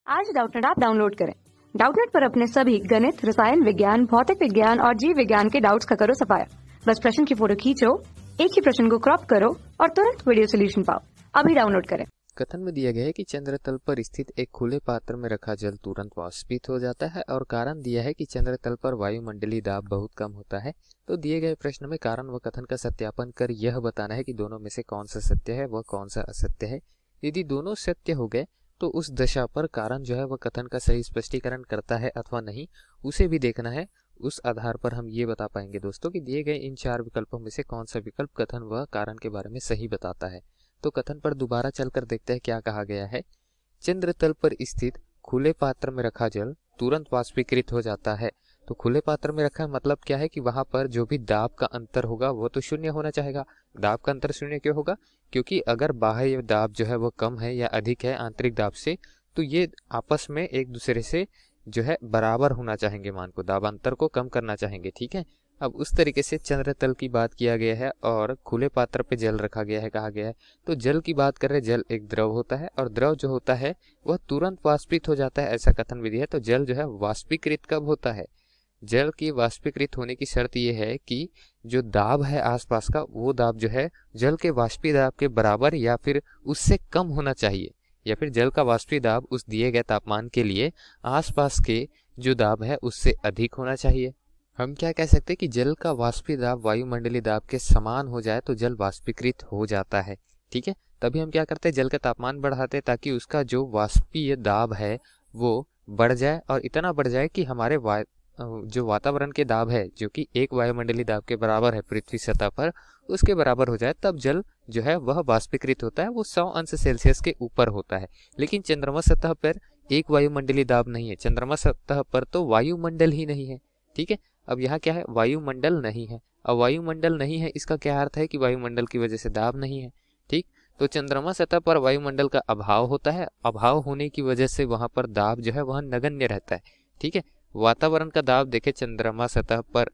आज Doubtnut app download करें। Doubtnut पर अपने सभी गणित, रसायन विज्ञान, भौतिक विज्ञान और जीव विज्ञान के डाउट्स का करो सफाया। बस प्रश्न की फोटो खींचो, एक ही प्रश्न को क्रॉप करो और तुरंत वीडियो सोल्यूशन पाओ। अभी डाउनलोड करें। कथन में दिया गया है कि चंद्र तल पर स्थित एक खुले पात्र में रखा जल तुरंत वाष्पित हो जाता है और कारण दिया है कि चंद्र तल पर वायुमंडलीय दाब बहुत कम होता है। तो दिए गए प्रश्न में कारण व कथन का सत्यापन कर यह बताना है कि दोनों में से कौन सा सत्य है व कौन सा असत्य है। यदि दोनों सत्य हो गए तो उस दशा पर कारण जो है वह कथन का सही स्पष्टीकरण करता है अथवा नहीं, उसे भी देखना है। उस आधार पर हम ये बता पाएंगे दोस्तों कि दिए गए इन चार विकल्पों में से कौन सा विकल्प कथन व कारण के बारे में सही बताता है। तो कथन पर दोबारा चलकर देखते हैं क्या कहा गया है। चंद्र तल पर स्थित खुले पात्र में रखा जल तुरंत वाष्पीकृत हो जाता है। तो खुले पात्र में रखा मतलब क्या है कि वहां पर जो भी दाब का अंतर होगा वो तो शून्य होना चाहेगा। दाब का अंतर शून्य क्यों होगा? क्योंकि अगर बाह्य दाब जो है वो कम है या अधिक है आंतरिक दाब से, तो ये आपस में एक दूसरे से जो है बराबर होना चाहेंगे, मान को दाब अंतर को कम करना चाहेंगे। ठीक है, अब उस तरीके से चंद्र तल की बात किया गया है और खुले पात्र पे जल रखा गया है, कहा गया है। तो जल की बात कर रहे, जल एक द्रव होता है और द्रव जो होता है वह तुरंत वाष्पित हो जाता है, ऐसा कथन विधि है। तो जल जो है वाष्पीकृत कब होता है? जल की वाष्पीकृत होने की शर्त यह है कि जो दाब है आसपास का, वो दाब जो है जल के वाष्पीय दाब के बराबर या फिर उससे कम होना चाहिए, या फिर जल का वाष्पीय दाब उस दिए गए तापमान के लिए आसपास के जो दाब है उससे अधिक होना चाहिए। हम क्या कह सकते हैं कि जल का वाष्पीय दाब वायुमंडलीय दाब के समान हो जाए तो जल वाष्पीकृत हो जाता है। ठीक है, तभी हम क्या करते हैं, जल का तापमान बढ़ाते हैं ताकि उसका जो वाष्पीय दाब है वो बढ़ जाए और इतना बढ़ जाए कि हमारे जो वातावरण के दाब है जो कि एक वायुमंडलीय दाब के बराबर है पृथ्वी सतह पर, उसके बराबर हो जाए, तब जल जो है वह वाष्पीकृत होता है। वो 100 अंश सेल्सियस के ऊपर होता है। लेकिन चंद्रमा सतह पर एक वायुमंडलीय दाब नहीं है, चंद्रमा सतह पर तो वायुमंडल ही नहीं है। ठीक है, अब यहाँ क्या है, वायुमंडल नहीं है। अब वायुमंडल नहीं है इसका क्या अर्थ है कि वायुमंडल की वजह से दाब नहीं है। ठीक, तो चंद्रमा सतह पर वायुमंडल का अभाव होता है। अभाव होने की वजह से वहां पर दाब जो है वह नगण्य रहता है। ठीक है, वातावरण का दाब देखे चंद्रमा सतह पर,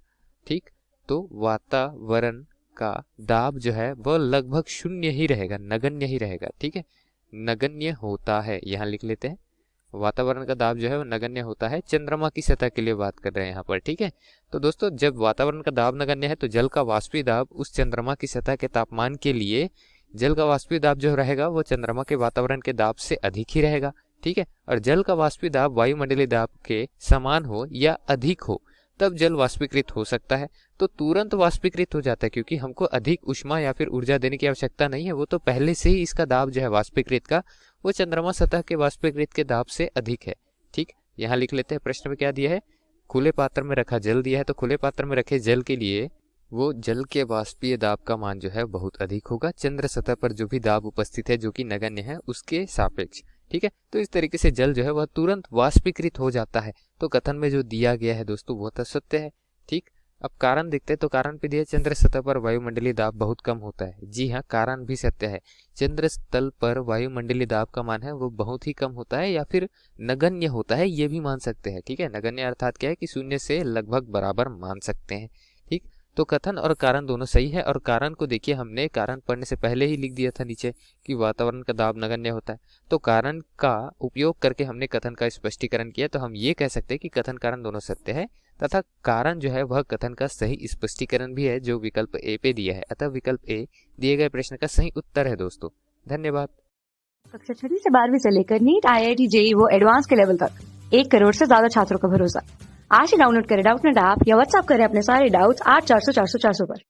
ठीक, तो वातावरण का दाब जो है वह लगभग शून्य ही रहेगा, नगण्य ही रहेगा। ठीक है, नगण्य होता है, यहाँ लिख लेते हैं। वातावरण का दाब जो है वो नगण्य होता है, चंद्रमा की सतह के लिए बात कर रहे हैं यहाँ पर। ठीक है, तो दोस्तों जब वातावरण का दाब नगण्य है तो जल का वाष्पीय दाब उस चंद्रमा की सतह के तापमान के लिए, जल का वाष्पीय दाब जो रहेगा वो चंद्रमा के वातावरण के दाब से अधिक ही रहेगा। ठीक है, और जल का वाष्पीय दाब वायुमंडलीय दाब के समान हो या अधिक हो तब जल वाष्पीकृत हो सकता है। तो तुरंत वाष्पीकृत हो जाता है क्योंकि हमको अधिक ऊष्मा या फिर ऊर्जा देने की आवश्यकता नहीं है, वो तो पहले से ही इसका दाब जो है वाष्पीकृत का वो चंद्रमा सतह के वाष्पीकृत के दाब से अधिक है। ठीक, यहाँ लिख लेते हैं। प्रश्न में क्या दिया है, खुले पात्र में रखा जल दिया है, तो खुले पात्र में रखे जल के लिए वो जल के वाष्पीय दाब का मान जो है बहुत अधिक होगा चंद्र सतह पर जो भी दाब उपस्थित है जो कि नगण्य है उसके सापेक्ष। ठीक है, तो इस तरीके से जल जो है वह तुरंत वाष्पीकृत हो जाता है। तो कथन में जो दिया गया है दोस्तों वह तो सत्य है। ठीक, अब कारण देखते हैं। तो कारण पे दिया चंद्र सतह पर वायुमंडलीय दाब बहुत कम होता है। जी हाँ, कारण भी सत्य है। चंद्र तल पर वायुमंडलीय दाब का मान है वो बहुत ही कम होता है या फिर नगण्य होता है, ये भी मान सकते हैं। ठीक है, नगण्य अर्थात क्या है कि शून्य से लगभग बराबर मान सकते हैं। ठीक, तो कथन और कारण दोनों सही है। और कारण को देखिए, हमने कारण पढ़ने से पहले ही लिख दिया था नीचे कि वातावरण का दाब नगण्य होता है। तो कारण का उपयोग करके हमने कथन का स्पष्टीकरण किया। तो हम ये कह सकते हैं कि कथन कारण दोनों सत्य है तथा कारण जो है वह कथन का सही स्पष्टीकरण भी है जो विकल्प ए पे दिया है। अतः विकल्प ए दिए गए प्रश्न का सही उत्तर है दोस्तों। धन्यवाद। कक्षा 6 से 12वीं से लेकर नीट, IIT, JEE वो एडवांस के लेवल तक 1 करोड़ से ज्यादा छात्रों का भरोसा। आज ही डाउनलोड करें डाउटनेट ऐप या व्हाट्सएप करें अपने सारे डाउट्स 8400 400 400 पर।